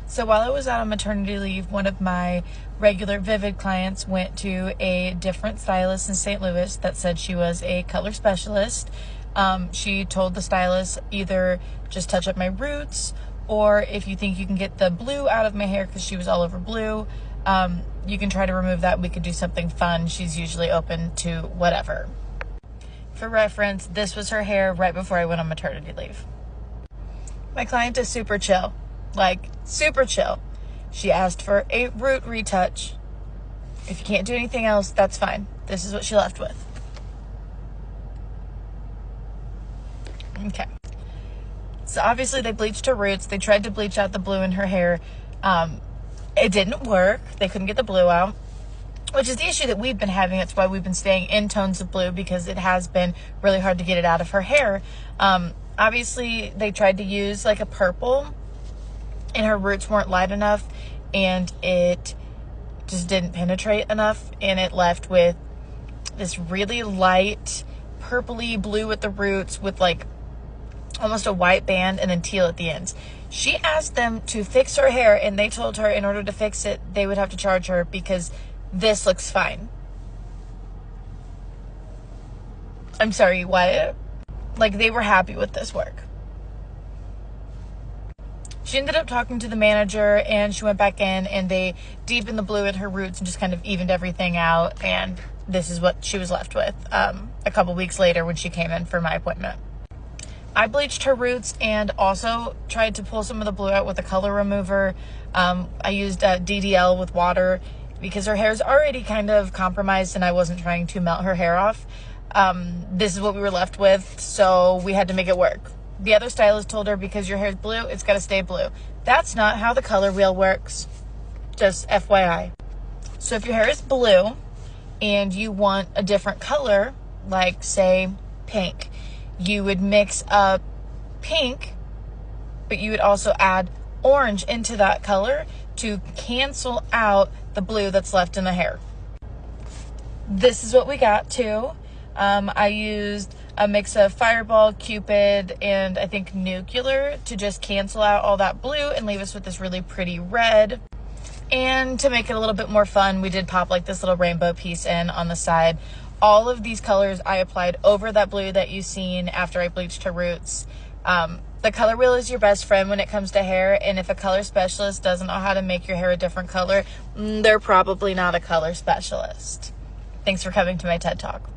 So while I was out on maternity leave, one of my regular Vivid clients went to a different stylist in St. Louis that said she was a color specialist. She told the stylist either just touch up my roots, or if you think you can get the blue out of my hair, because she was all over blue, you can try to remove that. We could do something fun. She's usually open to whatever. For reference, this was her hair right before I went on maternity leave. My client is super chill. Like, super chill. She asked for a root retouch. If you can't do anything else, that's fine. This is what she left with. Okay. So obviously they bleached her roots. They tried to bleach out the blue in her hair. It didn't work. They couldn't get the blue out, which is the issue that we've been having. That's why we've been staying in tones of blue, because it has been really hard to get it out of her hair. Obviously they tried to use like a purple, and her roots weren't light enough, and it just didn't penetrate enough, and it left with this really light purpley blue at the roots with like almost a white band and then teal at the ends. She asked them to fix her hair, and they told her in order to fix it, they would have to charge her because this looks fine. I'm sorry, what? Like, they were happy with this work. She ended up talking to the manager, and she went back in and they deepened the blue in her roots and just kind of evened everything out. And this is what she was left with a couple weeks later when she came in for my appointment. I bleached her roots and also tried to pull some of the blue out with a color remover. I used DDL with water because her hair is already kind of compromised and I wasn't trying to melt her hair off. This is what we were left with, so we had to make it work. The other stylist told her, because your hair is blue, it's got to stay blue. That's not how the color wheel works. Just FYI. So if your hair is blue and you want a different color, like say pink, you would mix up pink, but you would also add orange into that color to cancel out the blue that's left in the hair. This is what we got too. I used a mix of Fireball, Cupid, and I think Nuclear to just cancel out all that blue and leave us with this really pretty red. And to make it a little bit more fun, we did pop like this little rainbow piece in on the side. All of these colors I applied over that blue that you've seen after I bleached her roots. The color wheel is your best friend when it comes to hair, and if a color specialist doesn't know how to make your hair a different color, they're probably not a color specialist. Thanks for coming to my TED Talk.